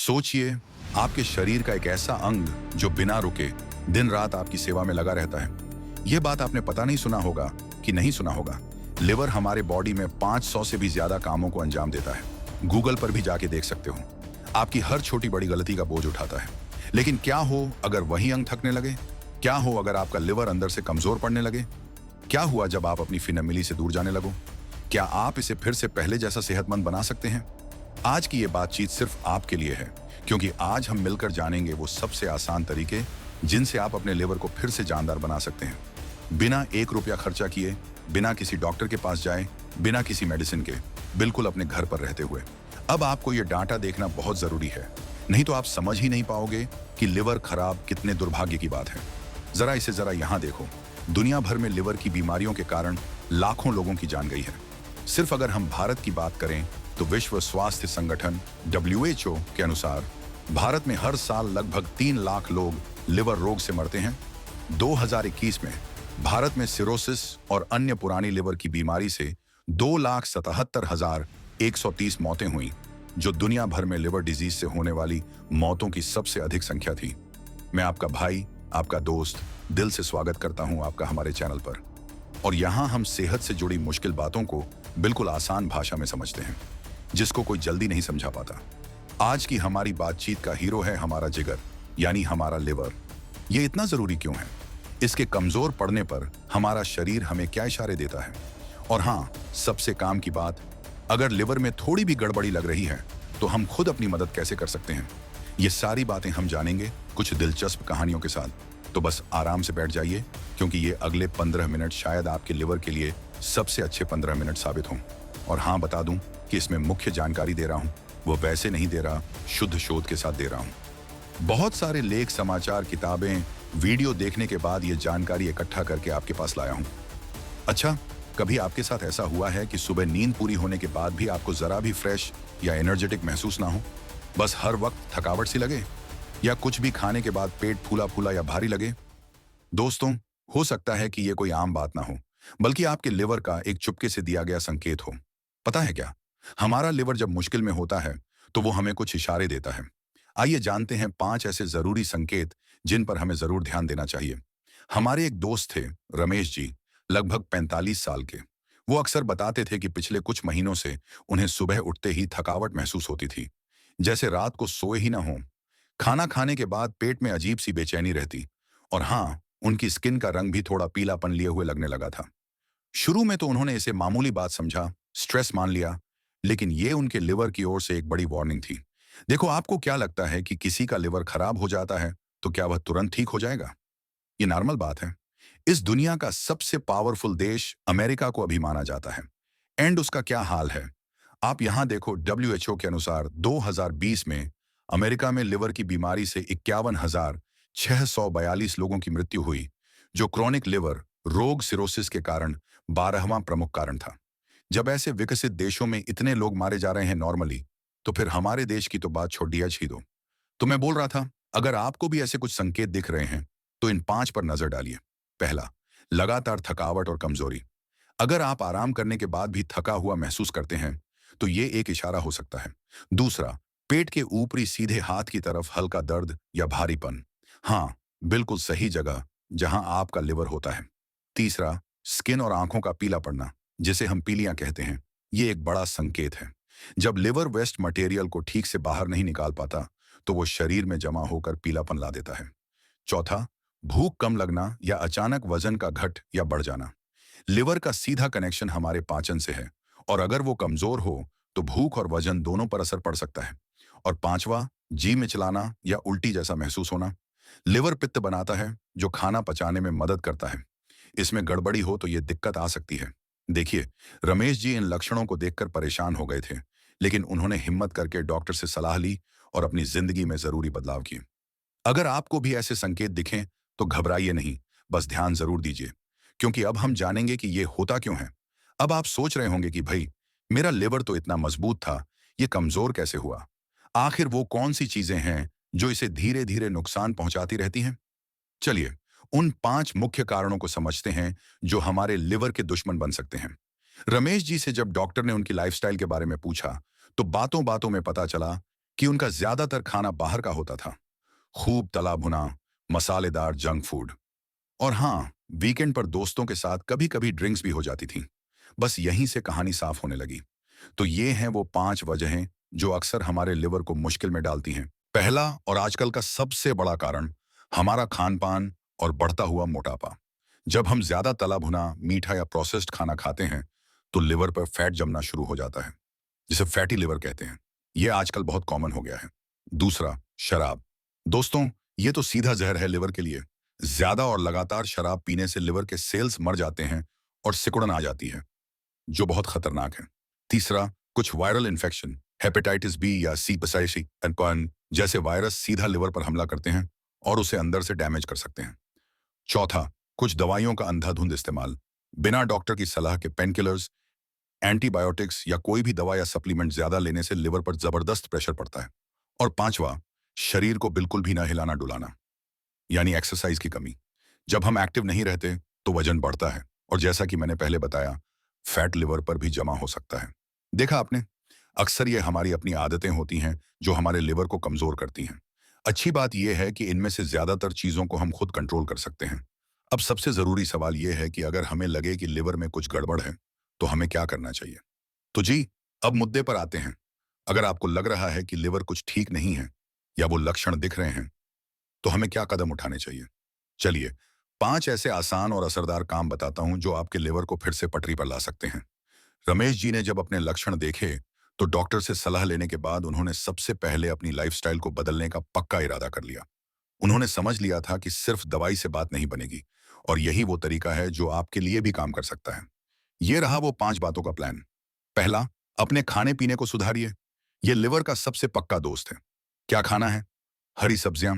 सोचिए, आपके शरीर का एक ऐसा अंग जो बिना रुके दिन रात आपकी सेवा में लगा रहता है। यह बात आपने पता नहीं सुना होगा कि नहीं सुना होगा। लिवर हमारे बॉडी में 500 से भी ज्यादा कामों को अंजाम देता है। गूगल पर भी जाके देख सकते हो। आपकी हर छोटी बड़ी गलती का बोझ उठाता है। लेकिन क्या हो अगर वही अंग थकने लगे? क्या हो अगर आपका लिवर अंदर से कमजोर पड़ने लगे? क्या हुआ जब आप अपनी फिनमिली से दूर जाने लगो? क्या आप इसे फिर से पहले जैसा सेहतमंद बना सकते हैं? आज की ये बातचीत सिर्फ आपके लिए है, क्योंकि आज हम मिलकर जानेंगे वो सबसे आसान तरीके जिनसे आप अपने लिवर को फिर से जानदार बना सकते हैं, बिना 1 रुपया खर्चा किए, बिना किसी डॉक्टर के पास जाए, बिना किसी मेडिसिन के, बिल्कुल अपने घर पर रहते हुए। अब आपको ये डाटा देखना बहुत जरूरी है, नहीं तो आप समझ ही नहीं पाओगे कि लिवर खराब कितने दुर्भाग्य की बात है। जरा यहाँ देखो। दुनिया भर में लिवर की बीमारियों के कारण लाखों लोगों की जान गई है। सिर्फ अगर हम भारत की बात करें तो विश्व स्वास्थ्य संगठन WHO के अनुसार भारत में हर साल लगभग 3 लाख लोग लिवर रोग से मरते हैं। 2021 में भारत में सिरोसिस और अन्य पुरानी लिवर की बीमारी से 2,77,130 मौतें हुई, जो दुनिया भर में लिवर डिजीज से होने वाली मौतों की सबसे अधिक संख्या थी। मैं आपका भाई, आपका दोस्त, दिल से स्वागत करता हूं आपका हमारे चैनल पर। और यहां हम सेहत से जुड़ी मुश्किल बातों को बिल्कुल आसान भाषा में समझते हैं, जिसको कोई जल्दी नहीं समझा पाता। आज की हमारी बातचीत का हीरो है हमारा जिगर, यानी हमारा लिवर। ये इतना जरूरी क्यों है? इसके कमजोर पड़ने पर हमारा शरीर हमें क्या इशारे देता है? और हाँ, सबसे काम की बात, अगर लिवर में थोड़ी भी गड़बड़ी लग रही है तो हम खुद अपनी मदद कैसे कर सकते हैं? ये सारी बातें हम जानेंगे कुछ दिलचस्प कहानियों के साथ। तो बस आराम से बैठ जाइए, क्योंकि ये अगले 15 मिनट शायद आपके लिवर के लिए सबसे अच्छे 15 मिनट साबित हों। और हाँ, बता दूं कि इसमें मुख्य जानकारी दे रहा हूं वो वैसे नहीं दे रहा, शुद्ध शोध के साथ दे रहा हूं। बहुत सारे लेख, समाचार, किताबें, वीडियो देखने के बाद ये जानकारी इकट्ठा करके आपके पास लाया हूं। अच्छा, कभी आपके साथ ऐसा हुआ है कि सुबह नींद पूरी होने के बाद भी आपको जरा भी फ्रेश या एनर्जेटिक महसूस ना हो? बस हर वक्त थकावट सी लगे, या कुछ भी खाने के बाद पेट फूला फूला या भारी लगे? दोस्तों, हो सकता है कि ये कोई आम बात ना हो, बल्कि आपके लिवर का एक चुपके से दिया गया संकेत हो। पता है क्या, हमारा लिवर जब मुश्किल में होता है तो वो हमें कुछ इशारे देता है। आइए जानते हैं 5 ऐसे जरूरी संकेत जिन पर हमें जरूर ध्यान देना चाहिए। हमारे एक दोस्त थे, रमेश जी, लगभग 45 साल के। वो अक्सर बताते थे कि पिछले कुछ महीनों से उन्हें सुबह उठते ही थकावट महसूस होती थी, जैसे रात को सोए ही ना हो। खाना खाने के बाद पेट में अजीब सी बेचैनी रहती, और हाँ, उनकी स्किन का रंग भी थोड़ा पीलापन लिए हुए लगने लगा था। शुरू में तो उन्होंने इसे मामूली बात समझा, स्ट्रेस मान लिया, लेकिन ये उनके लिवर की ओर से एक बड़ी वार्निंग थी। देखो, आपको क्या लगता है कि किसी का लिवर खराब हो जाता है तो क्या वह तुरंत ठीक हो जाएगा? ये नॉर्मल बात है। इस दुनिया का सबसे पावरफुल देश अमेरिका को अभी माना जाता है, एंड उसका क्या हाल है? आप यहां देखो, WHO के अनुसार 2020 में अमेरिका में लिवर की बीमारी से 51,642 लोगों की मृत्यु हुई, जो क्रोनिक लिवर रोग सिरोसिस के कारण 12वां प्रमुख कारण था। जब ऐसे विकसित देशों में इतने लोग मारे जा रहे हैं नॉर्मली, तो फिर हमारे देश की तो बात छोड़ दिया ही दो। तो मैं बोल रहा था, अगर आपको भी ऐसे कुछ संकेत दिख रहे हैं तो इन 5 पर नजर डालिए। पहला, लगातार थकावट और कमजोरी। अगर आप आराम करने के बाद भी थका हुआ महसूस करते हैं तो ये एक इशारा हो सकता है। दूसरा, पेट के ऊपरी सीधे हाथ की तरफ हल्का दर्द या भारीपन। हाँ, बिल्कुल सही जगह जहां आपका लिवर होता है। तीसरा, स्किन और आंखों का पीला पड़ना, जिसे हम पीलियां कहते हैं। ये एक बड़ा संकेत है। जब लिवर वेस्ट मटेरियल को ठीक से बाहर नहीं निकाल पाता तो वो शरीर में जमा होकर पीलापन ला देता है। चौथा, भूख कम लगना या अचानक वजन का घट या बढ़ जाना। लिवर का सीधा कनेक्शन हमारे पाचन से है, और अगर वो कमजोर हो तो भूख और वजन दोनों पर असर पड़ सकता है। और पांचवा, जी मिचलाना या उल्टी जैसा महसूस होना। लिवर पित्त बनाता है जो खाना पचाने में मदद करता है। इसमें गड़बड़ी हो तो ये दिक्कत आ सकती है। देखिए, रमेश जी इन लक्षणों को देखकर परेशान हो गए थे, लेकिन उन्होंने हिम्मत करके डॉक्टर से सलाह ली और अपनी जिंदगी में जरूरी बदलाव किए। अगर आपको भी ऐसे संकेत दिखें तो घबराइए नहीं, बस ध्यान जरूर दीजिए, क्योंकि अब हम जानेंगे कि ये होता क्यों है। अब आप सोच रहे होंगे कि भाई, मेरा लिवर तो इतना मजबूत था, ये कमजोर कैसे हुआ? आखिर वो कौन सी चीजें हैं जो इसे धीरे धीरे नुकसान पहुंचाती रहती हैं? चलिए, उन 5 मुख्य कारणों को समझते हैं जो हमारे लिवर के दुश्मन बन सकते हैं। रमेश जी से जब डॉक्टर ने उनकी लाइफस्टाइल के बारे में पूछा तो बातों बातों में पता चला कि उनका ज्यादातर खाना बाहर का होता था, खूब तला भुना, मसालेदार जंक फूड। और हाँ, वीकेंड पर दोस्तों के साथ कभी कभी ड्रिंक्स भी हो जाती थी। बस यहीं से कहानी साफ होने लगी। तो ये हैं वो 5 वजहें जो अक्सर हमारे लिवर को मुश्किल में डालती हैं। पहला और आजकल का सबसे बड़ा कारण, हमारा खान-पान और बढ़ता हुआ मोटापा। जब हम ज्यादा तला भुना, मीठा या प्रोसेस्ड खाना खाते हैं, तो लिवर पर फैट जमना शुरू हो जाता है, जिसे फैटी लिवर कहते हैं। ये आजकल बहुत कॉमन हो गया है। दूसरा, शराब। दोस्तों, ये तो सीधा जहर है लिवर के लिए। ज्यादा और लगातार शराब पीने से लिवर के सेल्स मर जाते हैं और सिकुड़न आ जाती है, जो बहुत खतरनाक है। तीसरा, कुछ वायरल इन्फेक्शन, हेपेटाइटिस बी या सी पसाइसी एनकॉन जैसे वायरस सीधा लिवर पर हमला करते हैं और उसे अंदर से डैमेज कर सकते हैं। चौथा, कुछ दवाइयों का अंधाधुंध इस्तेमाल, बिना डॉक्टर की सलाह के पेनकिलर्स, एंटीबायोटिक्स या कोई भी दवा या सप्लीमेंट ज्यादा लेने से लिवर पर जबरदस्त प्रेशर पड़ता है। और पांचवा, शरीर को बिल्कुल भी ना हिलाना डुलाना, यानी एक्सरसाइज की कमी। जब हम एक्टिव नहीं रहते तो वजन बढ़ता है, और जैसा कि मैंने पहले बताया, फैट लिवर पर भी जमा हो सकता है। देखा आपने, अक्सर ये हमारी अपनी आदतें होती हैं जो हमारे लिवर को कमजोर करती हैं। अच्छी बात यह है कि इनमें से ज्यादातर चीजों को हम खुद कंट्रोल कर सकते हैं। अब सबसे जरूरी सवाल यह है कि अगर हमें लगे कि लिवर में कुछ गड़बड़ है, तो हमें क्या करना चाहिए। तो जी, अब मुद्दे पर आते हैं। अगर आपको लग रहा है कि लिवर कुछ ठीक नहीं है या वो लक्षण दिख रहे हैं, तो हमें क्या कदम उठाने चाहिए। चलिए, 5 ऐसे आसान और असरदार काम बताता हूं जो आपके लिवर को फिर से पटरी पर ला सकते हैं। रमेश जी ने जब अपने लक्षण देखे, तो डॉक्टर से सलाह लेने के बाद उन्होंने सबसे पहले अपनी लाइफस्टाइल को बदलने का पक्का इरादा कर लिया। उन्होंने समझ लिया था कि सिर्फ दवाई से बात नहीं बनेगी, और यही वो तरीका है जो आपके लिए भी काम कर सकता है। ये रहा वो 5 बातों का प्लान। पहला, अपने खाने पीने को सुधारिए। ये लिवर का सबसे पक्का दोस्त है। क्या खाना है? हरी सब्जियां,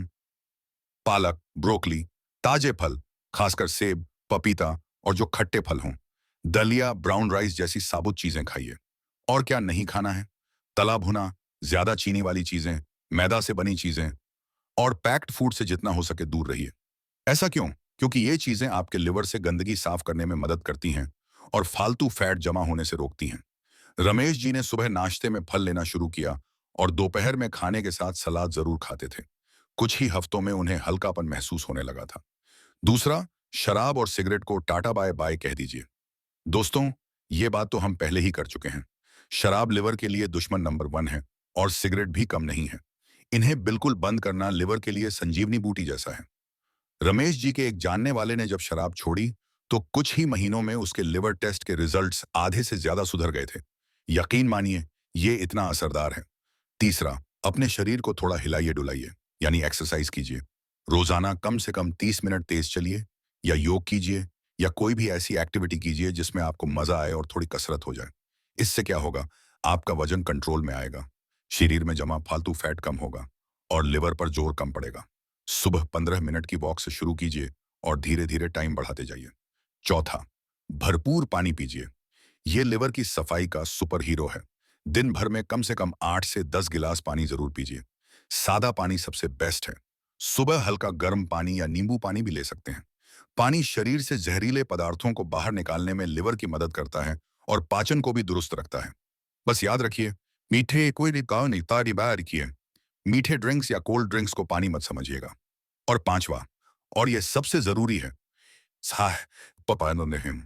पालक, ब्रोकली, ताजे फल, खासकर सेब, पपीता और जो खट्टे फल हों। दलिया, ब्राउन राइस जैसी साबुत चीजें खाइए। और क्या नहीं खाना है? तला भुना, ज्यादा चीनी वाली चीजें, मैदा से बनी चीजें और पैक्ड फूड से जितना हो सके दूर रहिए। ऐसा क्यों? क्योंकि ये चीजें आपके लिवर से गंदगी साफ करने में मदद करती हैं और फालतू फैट जमा होने से रोकती हैं। रमेश जी ने सुबह नाश्ते में फल लेना शुरू किया और दोपहर में खाने के साथ सलाद जरूर खाते थे। कुछ ही हफ्तों में उन्हें हल्कापन महसूस होने लगा था। दूसरा, शराब और सिगरेट को टाटा बाय बाय कह दीजिए। दोस्तों, ये बात तो हम पहले ही कर चुके हैं। शराब लिवर के लिए दुश्मन नंबर 1 है, और सिगरेट भी कम नहीं है। इन्हें बिल्कुल बंद करना लिवर के लिए संजीवनी बूटी जैसा है। रमेश जी के एक जानने वाले ने जब शराब छोड़ी, तो कुछ ही महीनों में उसके लिवर टेस्ट के रिजल्ट्स आधे से ज्यादा सुधर गए थे। यकीन मानिए, ये इतना असरदार है। तीसरा, अपने शरीर को थोड़ा हिलाइए डुलाइए, यानी एक्सरसाइज कीजिए। रोजाना कम से कम 30 मिनट तेज चलिए, या योग कीजिए, या कोई भी ऐसी एक्टिविटी कीजिए जिसमें आपको मजा आए और थोड़ी कसरत हो जाए। इससे क्या होगा? आपका वजन कंट्रोल में आएगा, शरीर में जमा फालतू फैट कम होगा और लिवर पर जोर कम पड़ेगा। सुबह 15 मिनट की वॉक से शुरू कीजिए और धीरे धीरे टाइम बढ़ाते जाइए। चौथा, भरपूर पानी पीजिए। ये लिवर की सफाई का सुपर हीरो है। दिन भर में कम से कम 8 से 10 गिलास पानी जरूर पीजिए। सादा पानी सबसे बेस्ट है। सुबह हल्का गर्म पानी या नींबू पानी भी ले सकते हैं। पानी शरीर से जहरीले पदार्थों को बाहर निकालने में लिवर की मदद करता है और पाचन को भी दुरुस्त रखता है। बस याद रखिए, मीठे कोई रिकाव नहीं तारी बार किए। मीठे ड्रिंक्स या कोल्ड ड्रिंक्स को पानी मत समझिएगा। और पांचवा, और यह सबसे जरूरी है, साह नहीं,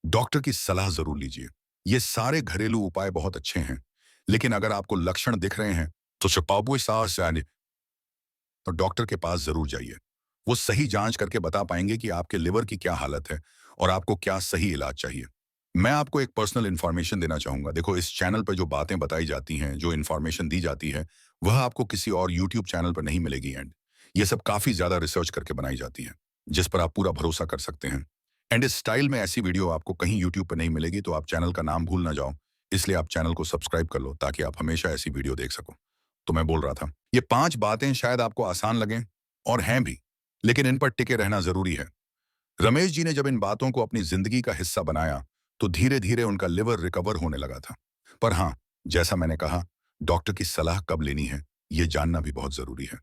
डॉक्टर की सलाह जरूर लीजिए। ये सारे घरेलू उपाय बहुत अच्छे हैं, लेकिन अगर आपको लक्षण दिख रहे हैं, तो छिपाओ साहस यानी तो डॉक्टर के पास जरूर जाइए। वो सही जांच करके बता पाएंगे कि आपके लिवर की क्या हालत है और आपको क्या सही इलाज चाहिए। मैं आपको एक पर्सनल इन्फॉर्मेशन देना चाहूंगा। देखो, इस चैनल पर जो बातें बताई जाती हैं, जो इन्फॉर्मेशन दी जाती है, वह आपको किसी और यूट्यूब चैनल पर नहीं मिलेगी। एंड ये सब काफी ज्यादा रिसर्च करके बनाई जाती है, जिस पर आप पूरा भरोसा कर सकते हैं। एंड इस स्टाइल में ऐसी वीडियो आपको कहीं यूट्यूब पर नहीं मिलेगी, तो आप चैनल का नाम भूल ना जाओ। इसलिए आप चैनल को सब्सक्राइब कर लो, ताकि आप हमेशा ऐसी वीडियो देख सको। तो मैं बोल रहा था, ये 5 बातें शायद आपको आसान लगें, और हैं भी, लेकिन इन पर टिके रहना जरूरी है। रमेश जी ने जब इन बातों को अपनी जिंदगी का हिस्सा बनाया, तो धीरे धीरे उनका लिवर रिकवर होने लगा था। पर हाँ, जैसा मैंने कहा, डॉक्टर की सलाह कब लेनी है, ये जानना भी बहुत जरूरी है।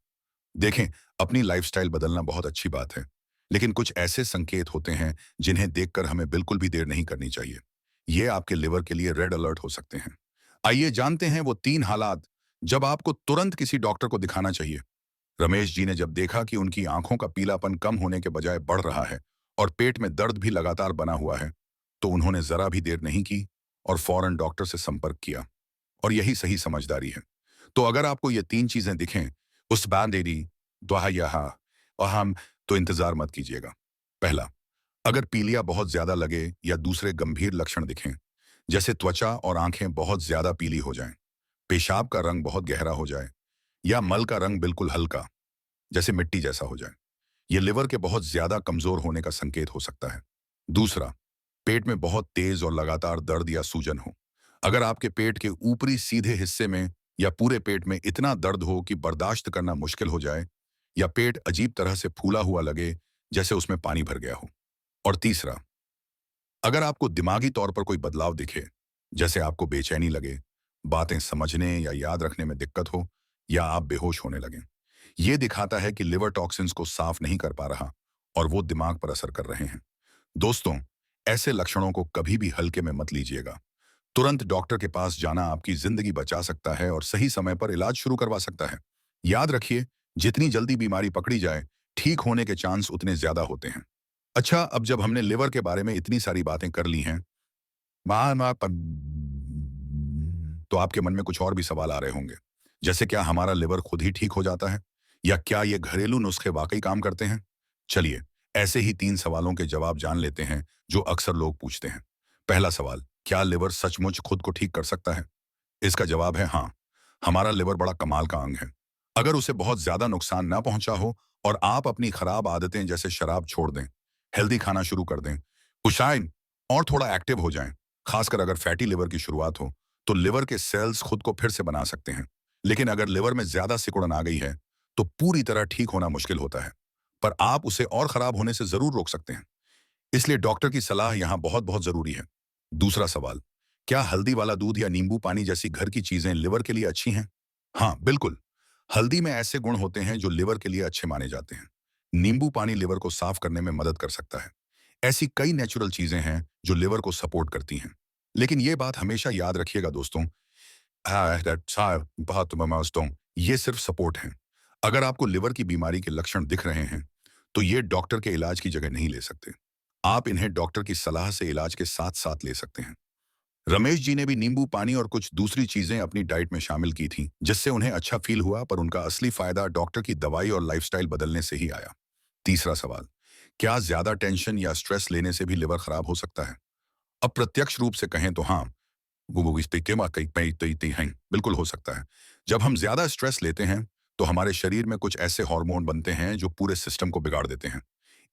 देखें, अपनी लाइफस्टाइल बदलना बहुत अच्छी बात है, लेकिन कुछ ऐसे संकेत होते हैं जिन्हें देखकर हमें बिल्कुल भी देर नहीं करनी चाहिए। ये आपके लिवर के लिए रेड अलर्ट हो सकते हैं। आइए जानते हैं वो 3 हालात जब आपको तुरंत किसी डॉक्टर को दिखाना चाहिए। रमेश जी ने जब देखा कि उनकी आंखों का पीलापन कम होने के बजाय बढ़ रहा है और पेट में दर्द भी लगातार बना हुआ है, तो उन्होंने जरा भी देर नहीं की और फौरन डॉक्टर से संपर्क किया। और यही सही समझदारी है। तो अगर आपको ये तीन चीजें दिखें, उस बैंडेडी दुहा यहाँ और हम, तो इंतजार मत कीजिएगा। पहला, अगर पीलिया बहुत ज्यादा लगे या दूसरे गंभीर लक्षण दिखें, जैसे त्वचा और आंखें बहुत ज्यादा पीली हो जाएं, पेशाब का रंग बहुत गहरा हो जाए या मल का रंग बिल्कुल हल्का, जैसे मिट्टी जैसा हो जाए, ये लिवर के बहुत ज्यादा कमजोर होने का संकेत हो सकता है। दूसरा, पेट में बहुत तेज और लगातार दर्द या सूजन हो। अगर आपके पेट के ऊपरी सीधे हिस्से में या पूरे पेट में इतना दर्द हो कि बर्दाश्त करना मुश्किल हो जाए, या पेट अजीब तरह से फूला हुआ लगे जैसे उसमें पानी भर गया हो। और तीसरा, अगर आपको दिमागी तौर पर कोई बदलाव दिखे, जैसे आपको बेचैनी लगे, बातें समझने या याद रखने में दिक्कत हो, या आप बेहोश होने लगें, यह दिखाता है कि लिवर टॉक्सिन्स को साफ नहीं कर पा रहा और वो दिमाग पर असर कर रहे हैं। दोस्तों, ऐसे लक्षणों को कभी भी हल्के में मत लीजिएगा। तुरंत डॉक्टर के पास जाना आपकी जिंदगी बचा सकता है और सही समय पर इलाज शुरू करवा सकता है। याद रखिए, जितनी जल्दी बीमारी पकड़ी जाए, ठीक होने के चांस उतने ज्यादा होते हैं। अच्छा, अब जब हमने लिवर के बारे में इतनी सारी बातें कर ली हैं, तो आपके मन में कुछ और भी सवाल आ रहे होंगे। जैसे, क्या हमारा लिवर खुद ही ठीक हो जाता है, या क्या ये घरेलू नुस्खे वाकई काम करते हैं? चलिए, ऐसे ही तीन सवालों के जवाब जान लेते हैं जो अक्सर लोग पूछते हैं। पहला सवाल, क्या लिवर सचमुच खुद को ठीक कर सकता है? इसका जवाब है हाँ। हमारा लिवर बड़ा कमाल का अंग है। अगर उसे बहुत ज्यादा नुकसान ना पहुंचा हो और आप अपनी खराब आदतें जैसे शराब छोड़ दें, हेल्दी खाना शुरू कर दें, कुशाइन और थोड़ा एक्टिव हो जाएं, खासकर अगर फैटी लिवर की शुरुआत हो, तो लिवर के सेल्स खुद को फिर से बना सकते हैं। लेकिन अगर लिवर में ज्यादा सिकुड़न आ गई है, तो पूरी तरह ठीक होना मुश्किल होता है, पर आप उसे और खराब होने से जरूर रोक सकते हैं। इसलिए डॉक्टर की सलाह यहाँ बहुत बहुत जरूरी है। दूसरा सवाल, क्या हल्दी वाला दूध या नींबू पानी जैसी घर की चीजें लिवर के लिए अच्छी हैं? हाँ, बिल्कुल। हल्दी में ऐसे गुण होते हैं जो लिवर के लिए अच्छे माने जाते हैं। नींबू पानी लिवर को साफ करने में मदद कर सकता है। ऐसी कई नेचुरल चीजें हैं जो लिवर को सपोर्ट करती हैं। लेकिन ये बात हमेशा याद रखिएगा दोस्तों, दोस्तों, ये सिर्फ सपोर्ट है। अगर आपको लिवर की बीमारी के लक्षण दिख रहे हैं, तो ये डॉक्टर के इलाज की जगह नहीं ले सकते। आप इन्हें डॉक्टर की सलाह से इलाज के साथ साथ ले सकते हैं। रमेश जी ने भी नींबू पानी और कुछ दूसरी चीजें अपनी डाइट में शामिल की थी, जिससे उन्हें अच्छा फील हुआ, पर उनका असली फायदा डॉक्टर की दवाई और लाइफस्टाइल बदलने से ही आया। तीसरा सवाल, क्या ज्यादा टेंशन या स्ट्रेस लेने से भी लिवर खराब हो सकता है? अप्रत्यक्ष रूप से कहें तो हाँ, वो इस पे के वाकई हैं, बिल्कुल हो सकता है। जब हम ज्यादा स्ट्रेस लेते हैं, तो हमारे शरीर में कुछ ऐसे हार्मोन बनते हैं जो पूरे सिस्टम को बिगाड़ देते हैं।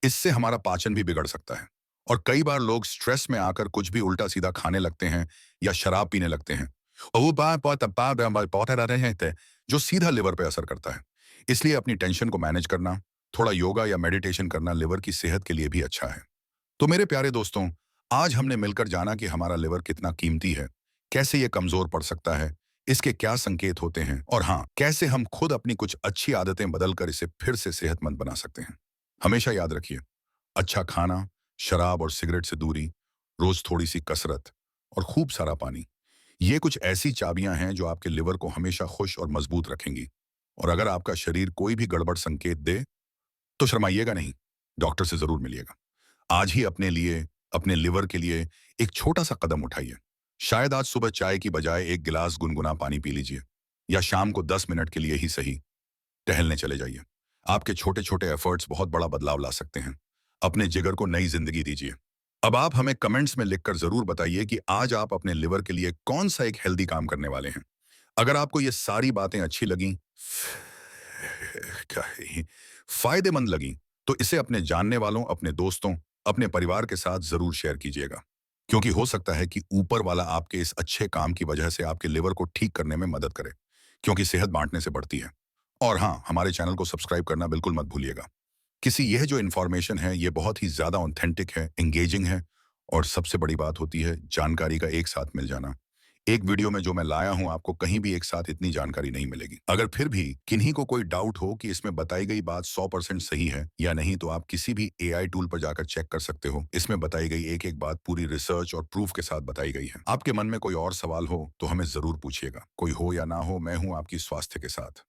इससे हमारा पाचन भी बिगड़ सकता है। और कई बार लोग स्ट्रेस में आकर कुछ भी उल्टा सीधा खाने लगते हैं या शराब पीने लगते हैं, और वो बात बहुत बहुत रहे हैं जो सीधा लिवर पे असर करता है। इसलिए अपनी टेंशन को मैनेज करना, थोड़ा योगा या मेडिटेशन करना लिवर की सेहत के लिए भी अच्छा है। तो मेरे प्यारे दोस्तों, आज हमने मिलकर जाना कि हमारा लिवर कितना कीमती है, कैसे ये कमजोर पड़ सकता है, इसके क्या संकेत होते हैं, और हाँ, कैसे हम खुद अपनी कुछ अच्छी आदतें बदलकर इसे फिर से सेहतमंद बना सकते हैं। हमेशा याद रखिए, अच्छा खाना, शराब और सिगरेट से दूरी, रोज थोड़ी सी कसरत और खूब सारा पानी, ये कुछ ऐसी चाबियां हैं जो आपके लिवर को हमेशा खुश और मजबूत रखेंगी। और अगर आपका शरीर कोई भी गड़बड़ संकेत दे, तो शर्माइएगा नहीं, डॉक्टर से जरूर मिलिएगा। आज ही अपने लिए, अपने लिवर के लिए एक छोटा सा कदम उठाइए। शायद आज सुबह चाय की बजाय एक गिलास गुनगुना पानी पी लीजिए, या शाम को 10 मिनट के लिए ही सही टहलने चले जाइए। आपके छोटे छोटे एफर्ट्स बहुत बड़ा बदलाव ला सकते हैं। अपने जिगर को नई जिंदगी दीजिए। अब आप हमें कमेंट्स में लिखकर जरूर बताइए कि आज आप अपने लिवर के लिए कौन सा एक हेल्दी काम करने वाले हैं। अगर आपको ये सारी बातें अच्छी लगी, फायदेमंद लगी, तो इसे अपने जानने वालों, अपने दोस्तों, अपने परिवार के साथ जरूर शेयर कीजिएगा। क्योंकि हो सकता है कि ऊपर वाला आपके इस अच्छे काम की वजह से आपके लिवर को ठीक करने में मदद करे, क्योंकि सेहत बांटने से बढ़ती है। और हाँ, हमारे चैनल को सब्सक्राइब करना बिल्कुल मत भूलिएगा। यह जो इन्फॉर्मेशन है, ये बहुत ही ज्यादा ऑथेंटिक है, एंगेजिंग है, और सबसे बड़ी बात होती है जानकारी का एक साथ मिल जाना। एक वीडियो में जो मैं लाया हूं आपको कहीं भी एक साथ इतनी जानकारी नहीं मिलेगी। अगर फिर भी किन्हीं को कोई डाउट हो कि इसमें बताई गई बात 100% सही है या नहीं तो आप किसी भी एआई टूल पर जाकर चेक कर सकते हो। इसमें बताई गई एक एक बात पूरी रिसर्च और प्रूफ के साथ बताई गई है। आपके मन में कोई और सवाल हो तो हमें जरूर पूछिएगा। कोई हो या ना हो, मैं हूं आपकी स्वास्थ्य के साथ।